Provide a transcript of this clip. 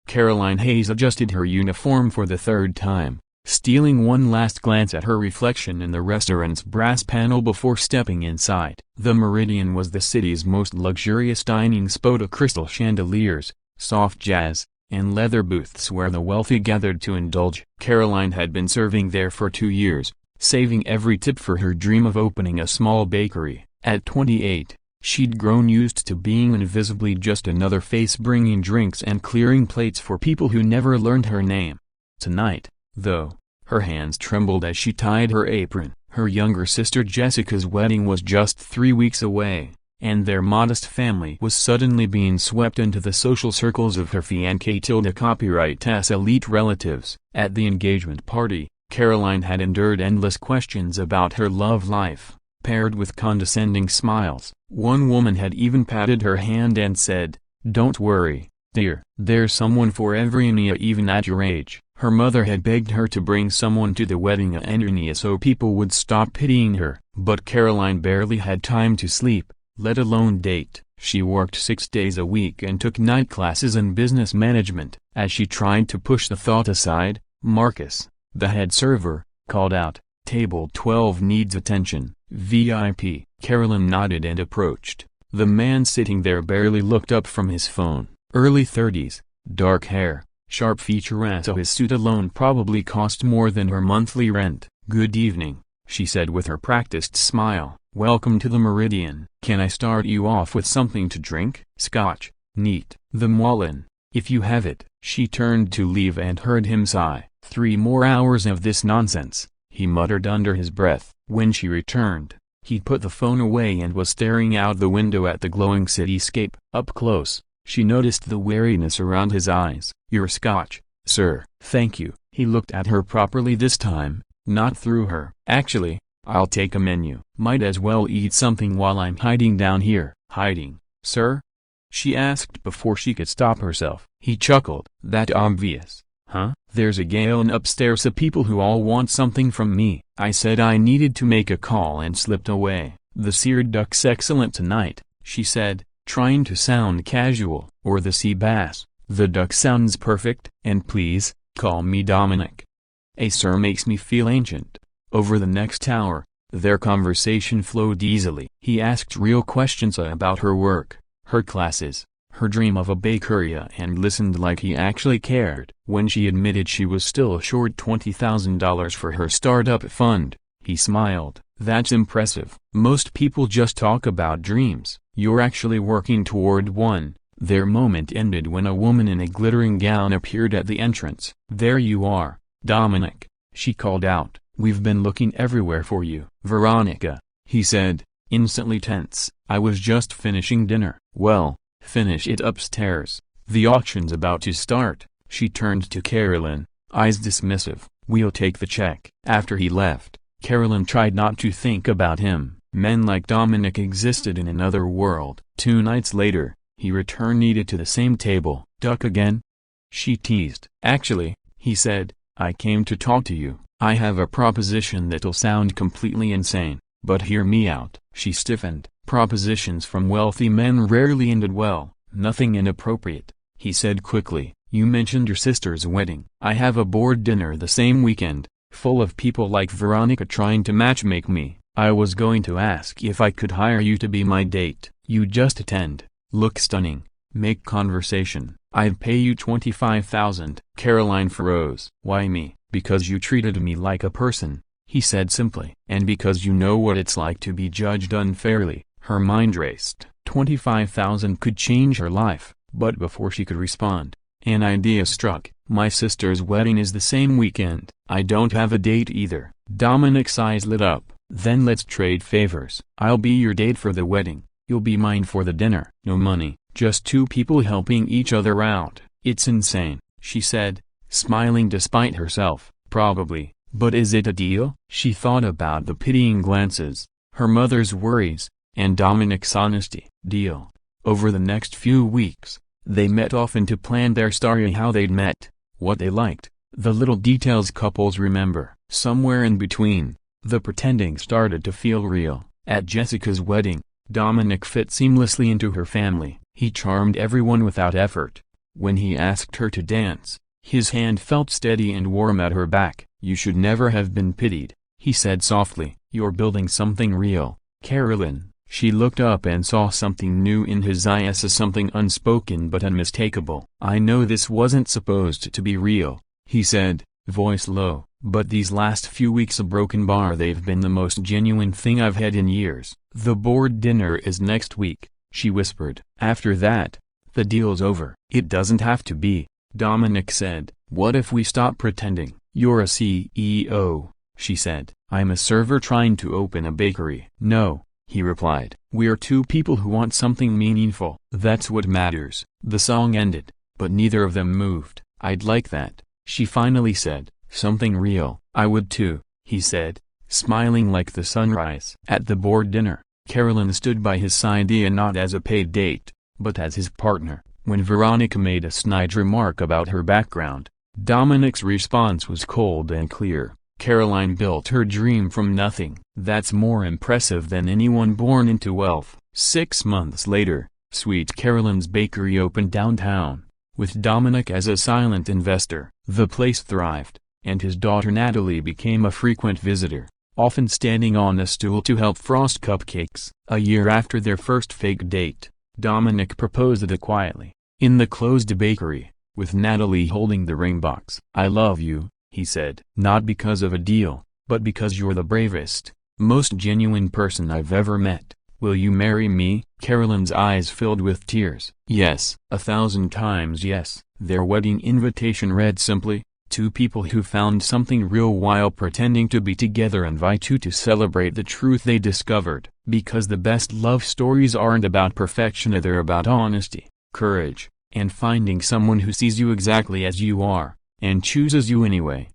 Caroline Hayes adjusted her uniform for the third time, stealing one last glance at her reflection in the restaurant's brass panel before stepping inside. The Meridian was the city's most luxurious dining spot of crystal chandeliers, soft jazz, and leather booths where the wealthy gathered to indulge. Caroline had been serving there for 2 years, saving every tip for her dream of opening a small bakery. At 28, she'd grown used to being invisibly just another face bringing drinks and clearing plates for people who never learned her name. Tonight, though, her hands trembled as she tied her apron. Her younger sister Jessica's wedding was just 3 weeks away, and their modest family was suddenly being swept into the social circles of her fiancé copyright-s elite relatives. At the engagement party, Caroline had endured endless questions about her love life, paired with condescending smiles. One woman had even patted her hand and said, "Don't worry, dear, there's someone for every Nia even at your age." Her mother had begged her to bring someone to the wedding and Nia so people would stop pitying her. But Caroline barely had time to sleep, let alone date. She worked 6 days a week and took night classes in business management. As she tried to push the thought aside, Marcus, the head server, called out, "Table 12 needs attention, VIP." Caroline nodded and approached. The man sitting there barely looked up from his phone. Early 30s, dark hair, sharp features. So his suit alone probably cost more than her monthly rent. "Good evening," she said with her practiced smile. "Welcome to the Meridian. Can I start you off with something to drink?" "Scotch, neat. The Mullen, if you have it." She turned to leave and heard him sigh. 3 more hours of this nonsense," he muttered under his breath. When she returned, he'd put the phone away and was staring out the window at the glowing cityscape. Up close, she noticed the wariness around his eyes. "Your Scotch, sir." "Thank you." He looked at her properly this time, not through her. "Actually, I'll take a menu." "Might as well eat something while I'm hiding down here." "Hiding, sir?" she asked before she could stop herself. He chuckled. "That obvious, huh? There's a gallon upstairs of people who all want something from me." I said I needed to make a call and slipped away. "The seared duck's excellent tonight," she said, trying to sound casual. "Or the sea bass." "The duck sounds perfect." "And please, call me Dominic. A sir makes me feel ancient." Over the next hour, their conversation flowed easily. He asked real questions about her work, her classes, her dream of a bakery, and listened like he actually cared. When she admitted she was still short $20,000 for her startup fund, he smiled. "That's impressive. Most people just talk about dreams. You're actually working toward one." Their moment ended when a woman in a glittering gown appeared at the entrance. "There you are, Dominic," she called out. "We've been looking everywhere for you." "Veronica," he said, instantly tense. "I was just finishing dinner." "Well, finish it upstairs. The auction's about to start." She turned to Caroline, eyes dismissive. "We'll take the check." After he left, Caroline tried not to think about him. Men like Dominic existed in another world. 2 nights later, he returned needed to the same table. "Duck again?" she teased. "Actually," he said, "I came to talk to you. I have a proposition that'll sound completely insane, but hear me out." She stiffened. Propositions from wealthy men rarely ended well. "Nothing inappropriate," he said quickly. "You mentioned your sister's wedding. I have a board dinner the same weekend, full of people like Veronica trying to matchmake me. I was going to ask if I could hire you to be my date. You just attend, look stunning, make conversation. I'd pay you $25,000. Caroline froze. "Why me?" "Because you treated me like a person," he said simply. "And because you know what it's like to be judged unfairly." Her mind raced. 25,000 could change her life, but before she could respond, an idea struck. "My sister's wedding is the same weekend. I don't have a date either." Dominic's eyes lit up. "Then let's trade favors. I'll be your date for the wedding. You'll be mine for the dinner. No money, just 2 people helping each other out." "It's insane," she said, smiling despite herself. "Probably, but is it a deal?" She thought about the pitying glances, her mother's worries, and Dominic's honesty. "Deal." Over the next few weeks, they met often to plan their story, how they'd met, what they liked, the little details couples remember. Somewhere in between, the pretending started to feel real. At Jessica's wedding, Dominic fit seamlessly into her family. He charmed everyone without effort. When he asked her to dance, his hand felt steady and warm at her back. "You should never have been pitied," he said softly. "You're building something real, Carolyn." She looked up and saw something new in his eyes, something unspoken but unmistakable. "I know this wasn't supposed to be real," he said, voice low, "but these last few weeks of Broken Bar, they've been the most genuine thing I've had in years." "The board dinner is next week," she whispered. "After that, the deal's over." "It doesn't have to be," Dominic said. "What if we stop pretending?" "You're a CEO," she said. "I'm a server trying to open a bakery." "No," he replied. "We're two people who want something meaningful. That's what matters." The song ended, but neither of them moved. "I'd like that," she finally said. "Something real." "I would too," he said, smiling like the sunrise. At the board dinner, Carolyn stood by his side, not as a paid date, but as his partner. When Veronica made a snide remark about her background, Dominic's response was cold and clear. "Caroline built her dream from nothing. That's more impressive than anyone born into wealth." 6 months later, Sweet Carolyn's Bakery opened downtown, with Dominic as a silent investor. The place thrived, and his daughter Natalie became a frequent visitor, often standing on a stool to help frost cupcakes. A year after their first fake date, Dominic proposed it quietly, in the closed bakery, with Natalie holding the ring box. "I love you," he said. "Not because of a deal, but because you're the bravest, most genuine person I've ever met. Will you marry me?" Carolyn's eyes filled with tears. "Yes, 1,000 times yes." Their wedding invitation read simply, "Two people who found something real while pretending to be together invite you to celebrate the truth they discovered." Because the best love stories aren't about perfection, they're about honesty, courage, and finding someone who sees you exactly as you are, and chooses you anyway.